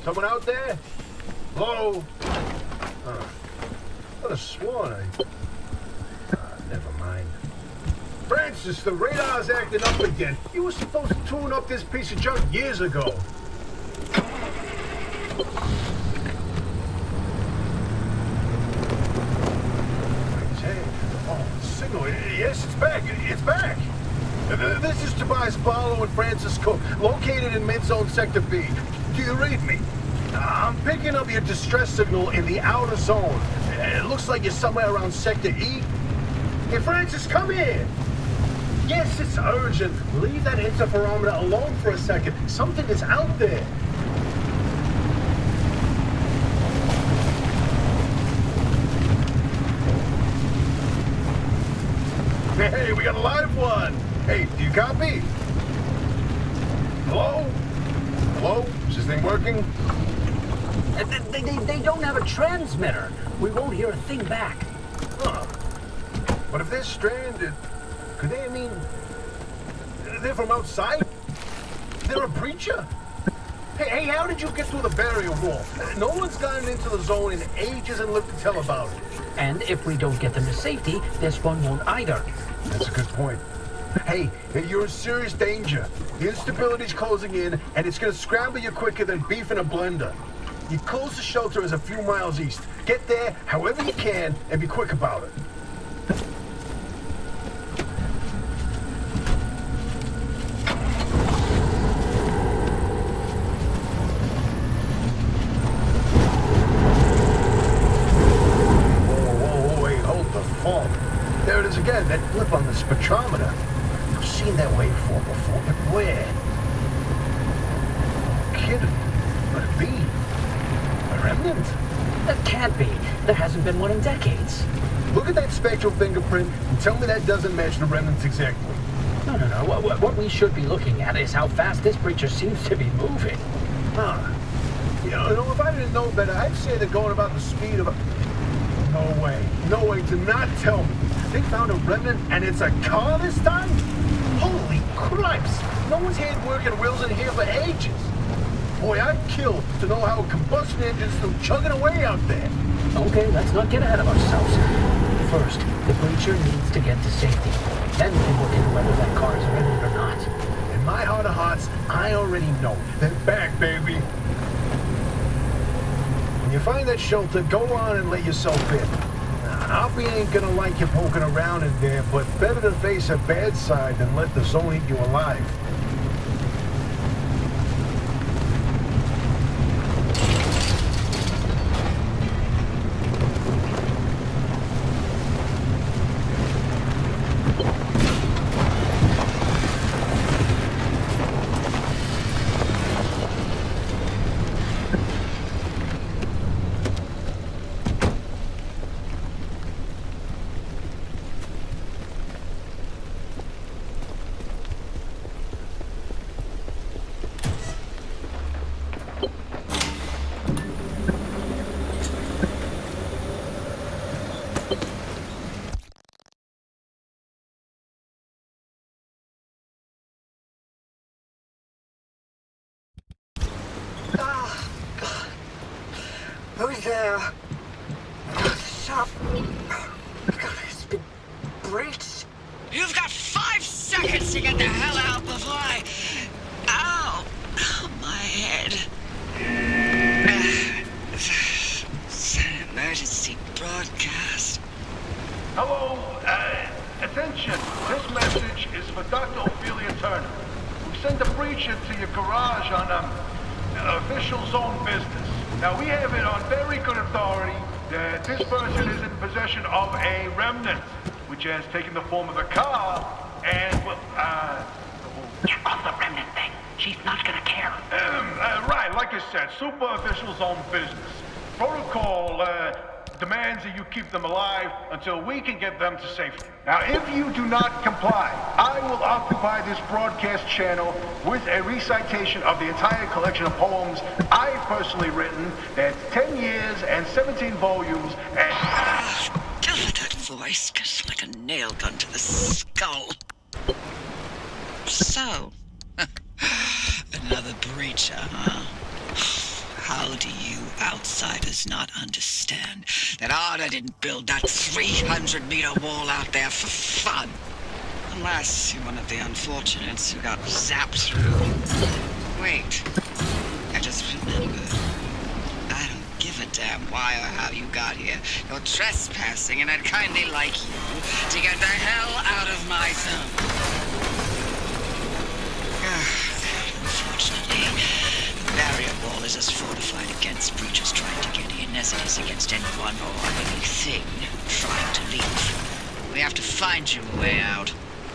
Someone out there? Hello? Could have sworn never mind. Francis, the radar's acting up again. You were supposed to tune up this piece of junk years ago. Signal. Yes, it's back. It's back. This is Tobias Barlow and Francis Cook, located in mid-zone Sector B. Do you read me? I'm picking up your distress signal in the outer zone. It looks like you're somewhere around Sector E. Hey, Francis, come here. Yes, it's urgent. Leave that interferometer alone for a second. Something is out there. Hey, we got a live one. Hey, do you copy? Hello? Hello? Is this thing working? They don't have a transmitter. We won't hear a thing back. Huh. But if they're stranded, could they, they're from outside? They're a breacher? Hey, how did you get through the barrier wall? No one's gotten into the zone in ages and lived to tell about it. And if we don't get them to safety, this one won't either. That's a good point. Hey, you're in serious danger. The instability's closing in, and it's gonna scramble you quicker than beef in a blender. Your closest shelter is a few miles east. Get there however you can, and be quick about it. There it is again, that blip on the spectrometer. I've seen that waveform before, but where? Kidding. Could it be? A remnant? That can't be. There hasn't been one in decades. Look at that spectral fingerprint and tell me that doesn't match the remnants exactly. No. What we should be looking at is how fast this creature seems to be moving. Huh. You know, if I didn't know better, I'd say they're going about the speed of a... No way, do not tell me. They found a remnant and it's a car this time? Holy cripes! No one's had working wheels in here for ages. Boy, I'd kill to know how a combustion engine's still chugging away out there. Okay, let's not get ahead of ourselves. First, the breacher needs to get to safety. Then we can look into whether that car is a remnant or not. In my heart of hearts, I already know. They're back, baby. When you find that shelter, go on and let yourself in. Hoppy ain't gonna like you poking around in there, but better to face a bad side than let the zone eat you alive. Who's there? Stop. It's been breached. You've got 5 seconds to get the hell out before I... Ow! My head. It's an emergency broadcast. Hello, attention. This message is for Dr. Ophelia Turner, who sent a breacher to your garage on official zone business. Now, we have it on very good authority that this person is in possession of a remnant, which has taken the form of a car, and, well, Get off the remnant thing. She's not gonna care. right, like I said, super official zone business. Protocol, demands that you keep them alive until we can get them to safety. Now, if you do not comply, I will occupy this broadcast channel with a recitation of the entire collection of poems I've personally written. That's 10 years and 17 volumes and... Don't let that voice goes like a nail gun to the skull. So, another breacher, huh? How do you outsiders not understand that Arda didn't build that 300-meter wall out there for fun? Unless you're one of the unfortunates who got zapped through. Wait, I just remembered. I don't give a damn why or how you got here. You're trespassing, and I'd kindly like you to get the hell out of my zone. Unfortunately, the barrier wall is as fortified against breaches trying to get in as it is against anyone or anything trying to leave. We have to find you a way out.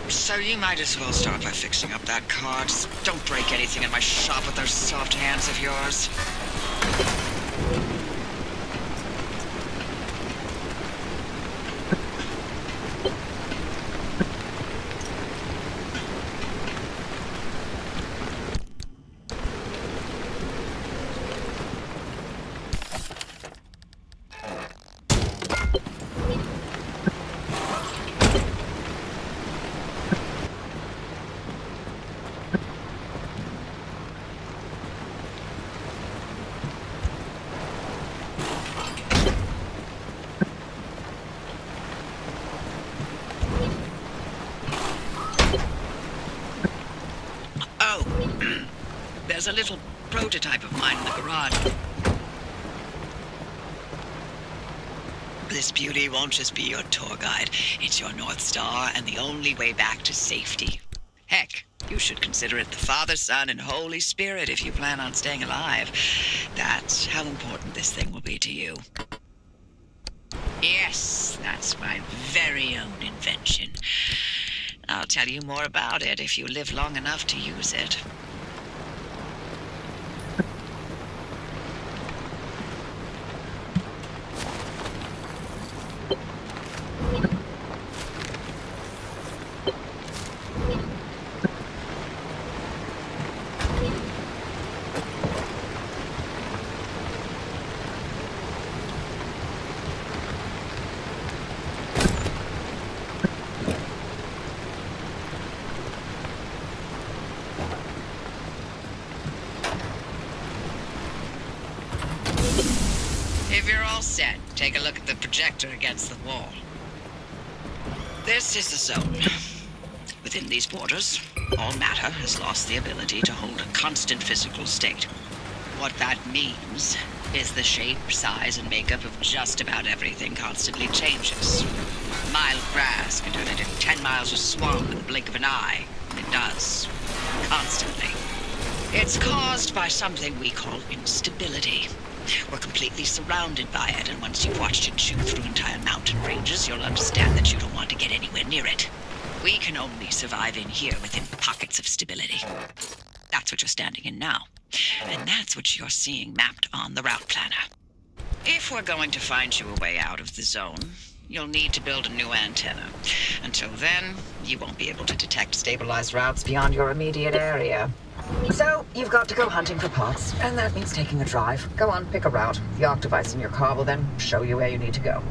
So you might as well start by fixing up that car. Just don't break anything in my shop with those soft hands of yours. There's a little prototype of mine in the garage. This beauty won't just be your tour guide. It's your North Star and the only way back to safety. Heck, you should consider it the Father, Son, and Holy Spirit if you plan on staying alive. That's how important this thing will be to you. Yes, that's my very own invention. I'll tell you more about it if you live long enough to use it. If you're all set, take a look at the projector against the wall. This is the zone. Within these borders, all matter has lost the ability to hold a constant physical state. What that means is the shape, size, and makeup of just about everything constantly changes. A mile of grass can turn into 10 miles of swamp in the blink of an eye. It does. Constantly. It's caused by something we call instability. We're completely surrounded by it, and once you've watched it chew through entire mountain ranges, you'll understand that you don't want to get anywhere near it. We can only survive in here within pockets of stability. That's what you're standing in now. And that's what you're seeing mapped on the route planner. If we're going to find you a way out of the zone, you'll need to build a new antenna. Until then, you won't be able to detect stabilized routes beyond your immediate area. So, you've got to go hunting for parts, and that means taking a drive. Go on, pick a route. The arc device in your car will then show you where you need to go.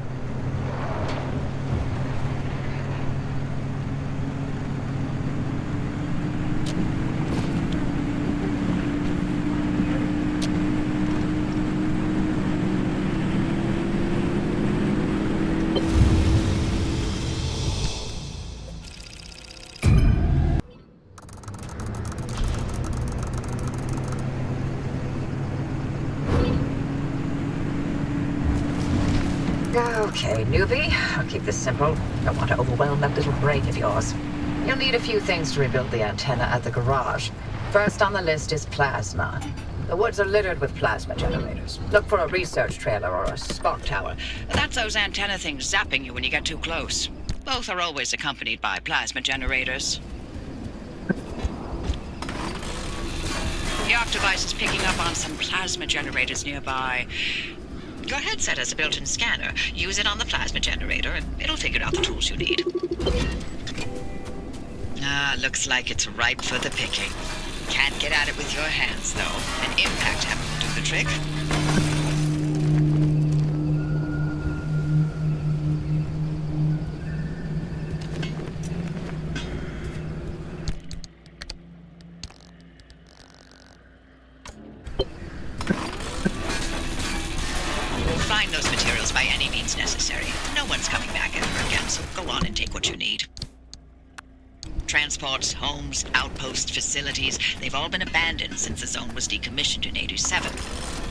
Okay, newbie, I'll keep this simple. Don't want to overwhelm that little brain of yours. You'll need a few things to rebuild the antenna at the garage. First on the list is plasma. The woods are littered with plasma generators. Look for a research trailer or a spark tower. That's those antenna things zapping you when you get too close. Both are always accompanied by plasma generators. The arc device is picking up on some plasma generators nearby. Your headset has a built-in scanner. Use it on the plasma generator, and it'll figure out the tools you need. Looks like it's ripe for the picking. Can't get at it with your hands, though. An impact hammer will do the trick. Find those materials by any means necessary. No one's coming back ever again, so go on and take what you need. Transports, homes, outpost facilities, they've all been abandoned since the zone was decommissioned in 87.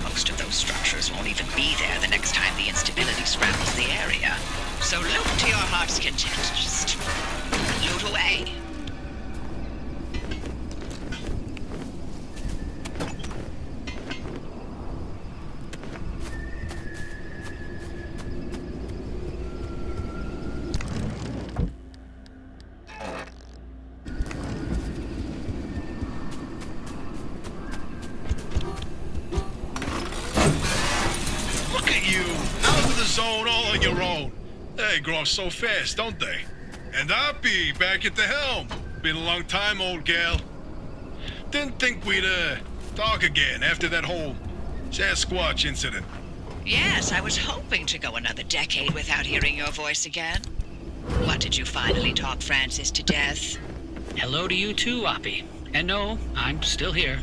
Most of those structures won't even be there the next time the instability scrambles the area. So loot to your heart's content. Just loot away. Zone all on your own. They grow up so fast, don't they? And I'll be back at the helm. Been a long time, old gal. Didn't think we'd, talk again after that whole Sasquatch incident. Yes, I was hoping to go another decade without hearing your voice again. What, did you finally talk Francis to death? Hello to you too, Oppie. And no, I'm still here.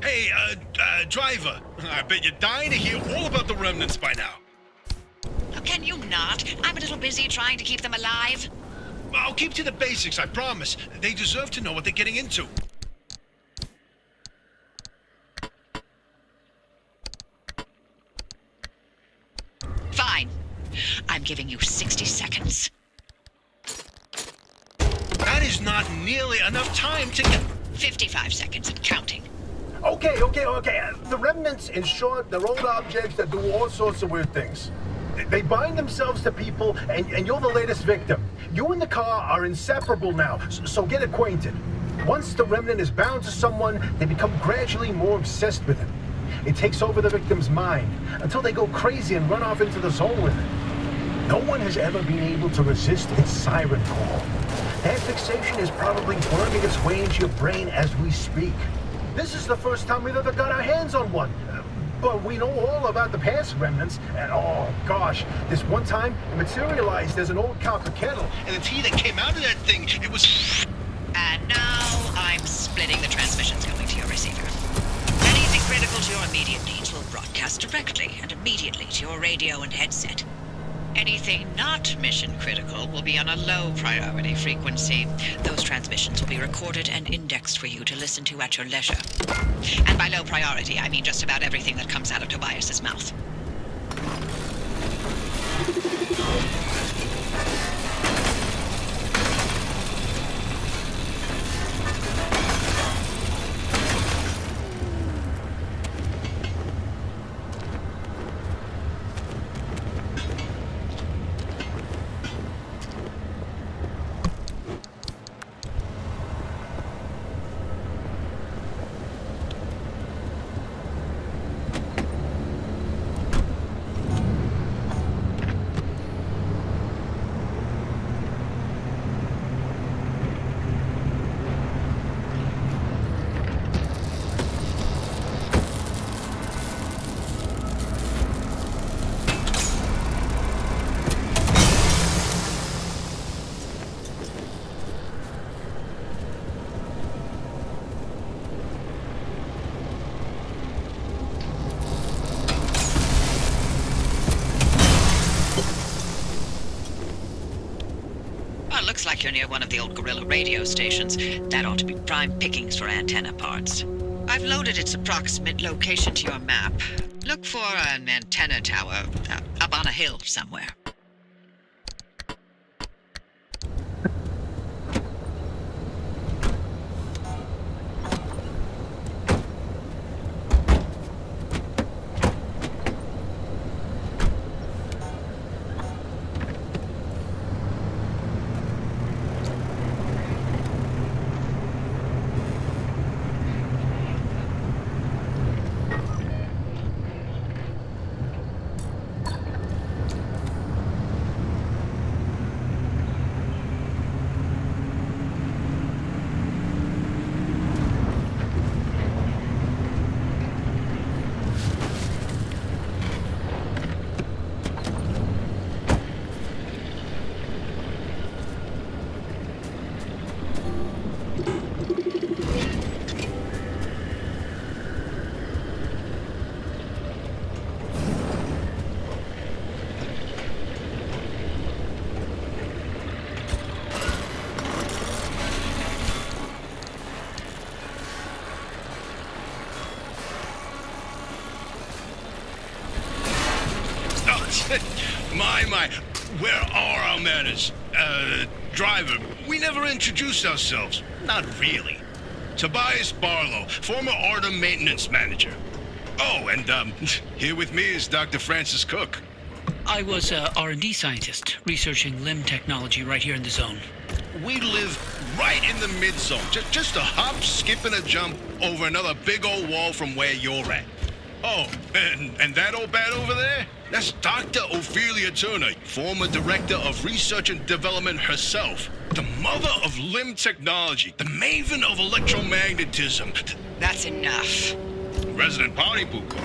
Hey, driver, I bet you're dying to hear all about the remnants by now. Oh, can you not? I'm a little busy trying to keep them alive. I'll keep to the basics, I promise. They deserve to know what they're getting into. Fine. I'm giving you 60 seconds. That is not nearly enough time to get... 55 seconds and counting. Okay. The remnants, in short, they're old objects that do all sorts of weird things. They bind themselves to people, and you're the latest victim. You and the car are inseparable now, so get acquainted. Once the remnant is bound to someone, they become gradually more obsessed with it. It takes over the victim's mind, until they go crazy and run off into the zone with it. No one has ever been able to resist its siren call. That fixation is probably worming its way into your brain as we speak. This is the first time we've ever got our hands on one. But we know all about the past remnants, and oh gosh, this one time it materialized as an old copper kettle. And the tea that came out of that thing, it was... And now I'm splitting the transmissions going to your receiver. Anything critical to your immediate needs will broadcast directly and immediately to your radio and headset. Anything not mission critical will be on a low priority frequency. Those transmissions will be recorded and indexed for you to listen to at your leisure. And by low priority, I mean just about everything that comes out of Tobias's mouth. Looks like you're near one of the old guerrilla radio stations. That ought to be prime pickings for antenna parts. I've loaded its approximate location to your map. Look for an antenna tower up on a hill somewhere. My, where are our manners? Driver, we never introduced ourselves. Not really. Tobias Barlow, former Artem maintenance manager. Oh, and, here with me is Dr. Francis Cook. I was a R&D scientist researching limb technology right here in the zone. We live right in the mid-zone. Just a hop, skip, and a jump over another big old wall from where you're at. Oh, and that old bat over there? That's Dr. Ophelia Turner, former director of research and development herself. The mother of limb technology, the maven of electromagnetism. That's enough. Resident party pooper.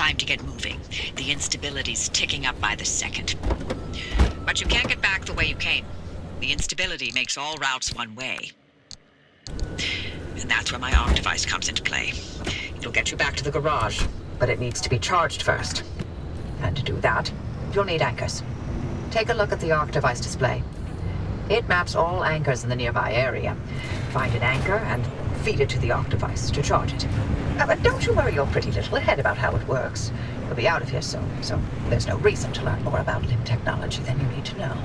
time to get moving. The instability's ticking up by the second. But you can't get back the way you came. The instability makes all routes one way. And that's where my arc device comes into play. It'll get you back to the garage, but it needs to be charged first. And to do that, you'll need anchors. Take a look at the arc device display. It maps all anchors in the nearby area. Find an anchor and feed it to the arc device to charge it. But don't you worry your pretty little head about how it works. You'll be out of here soon, so there's no reason to learn more about limb technology than you need to know.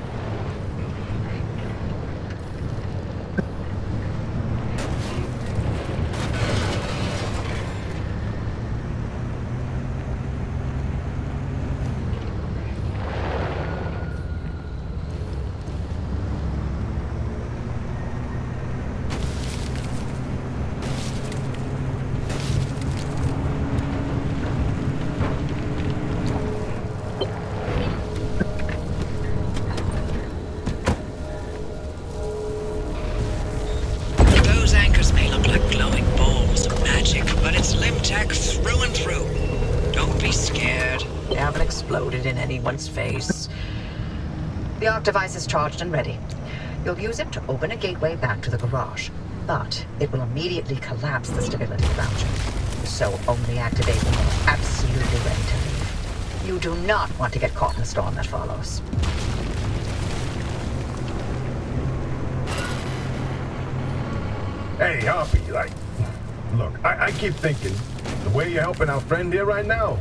In anyone's face. The arc device is charged and ready. You'll use it to open a gateway back to the garage, but it will immediately collapse the stability around you. So only activate when you're absolutely ready to leave. You do not want to get caught in the storm that follows. Hey, Harpy, look, I keep thinking, the way you're helping our friend here right now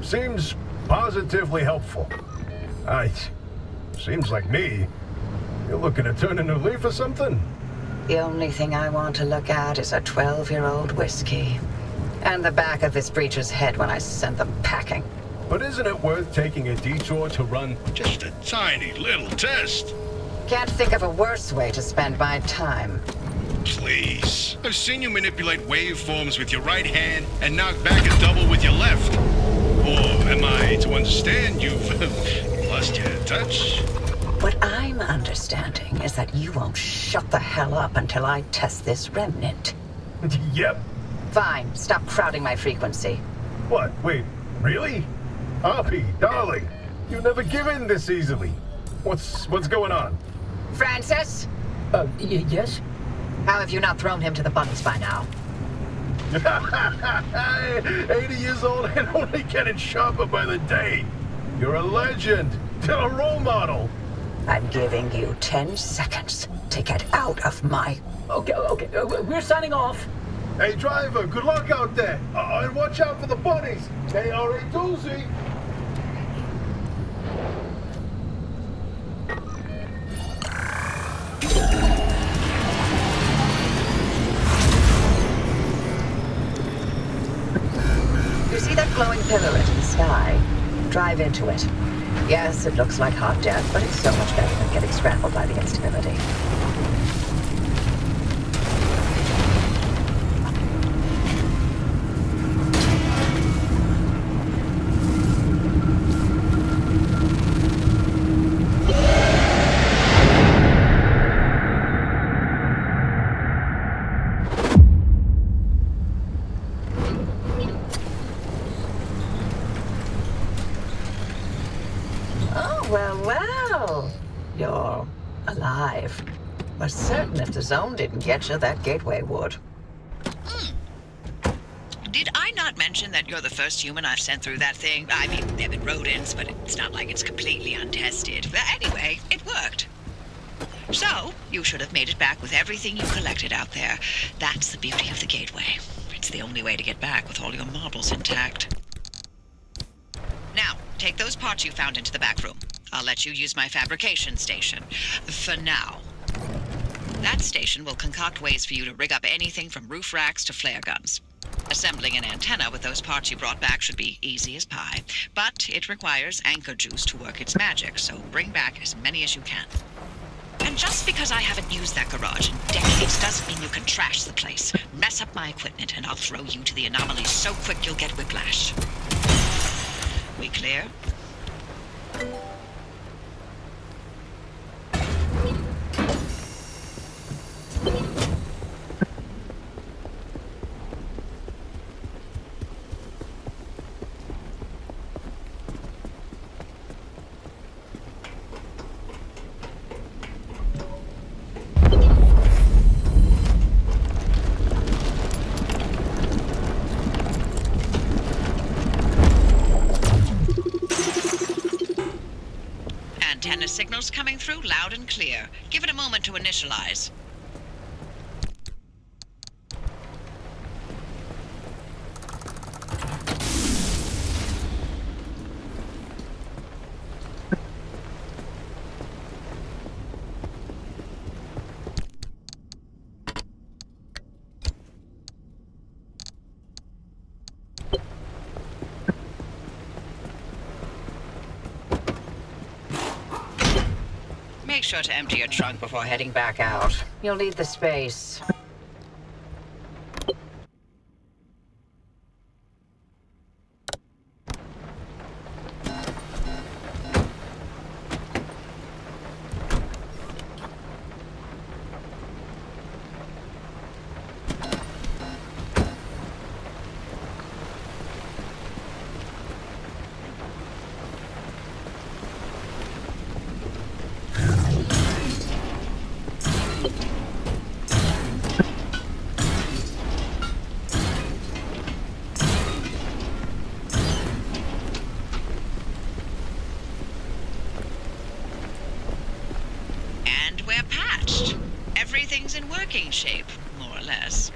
seems positively helpful. Seems like me. You're looking to turn a new leaf or something? The only thing I want to look at is a 12-year-old whiskey. And the back of this breacher's head when I send them packing. But isn't it worth taking a detour to run? Just a tiny little test. Can't think of a worse way to spend my time. Please. I've seen you manipulate waveforms with your right hand and knock back a double with your left. Or am I to understand you've lost your touch? What I'm understanding is that you won't shut the hell up until I test this remnant. Yep. Fine, stop crowding my frequency. What? Wait, really? Harpy, darling, you never give in this easily. What's going on? Francis? Yes? How have you not thrown him to the bunnies by now? 80 years old and only getting sharper by the day. You're a legend, a role model. I'm giving you 10 seconds to get out of my... Okay, we're signing off. Hey, driver, good luck out there. And watch out for the bunnies. They are a doozy. You see that glowing pillar in the sky? Drive into it. Yes, it looks like hot death, but it's so much better than getting scrambled by the instability. Well. You're alive. Was certain if the zone didn't get you, that gateway would. Did I not mention that you're the first human I've sent through that thing? I mean, there have been rodents, but it's not like it's completely untested. But anyway, it worked. So, you should have made it back with everything you collected out there. That's the beauty of the gateway. It's the only way to get back with all your marbles intact. Now, take those parts you found into the back room. I'll let you use my fabrication station. For now. That station will concoct ways for you to rig up anything from roof racks to flare guns. Assembling an antenna with those parts you brought back should be easy as pie, but it requires anchor juice to work its magic, so bring back as many as you can. And just because I haven't used that garage in decades doesn't mean you can trash the place. Mess up my equipment and I'll throw you to the anomalies so quick you'll get whiplash. We clear? antenna signal's coming through loud and clear. Give it a moment to initialize. Make sure to empty your trunk before heading back out. You'll need the space. Everything's in working shape, more or less.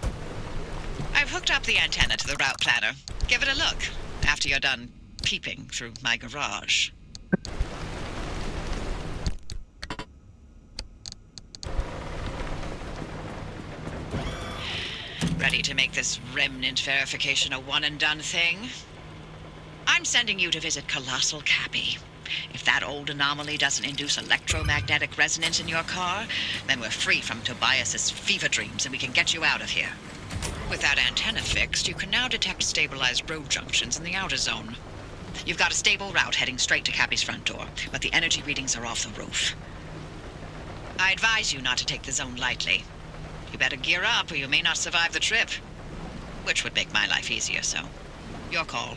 I've hooked up the antenna to the route planner. Give it a look after you're done peeping through my garage. Ready to make this remnant verification a one-and-done thing? I'm sending you to visit Colossal Cappy. If that old anomaly doesn't induce electromagnetic resonance in your car, then we're free from Tobias's fever dreams and we can get you out of here. With that antenna fixed, you can now detect stabilized road junctions in the outer zone. You've got a stable route heading straight to Cappy's front door, but the energy readings are off the roof. I advise you not to take the zone lightly. You better gear up or you may not survive the trip. Which would make my life easier, so your call.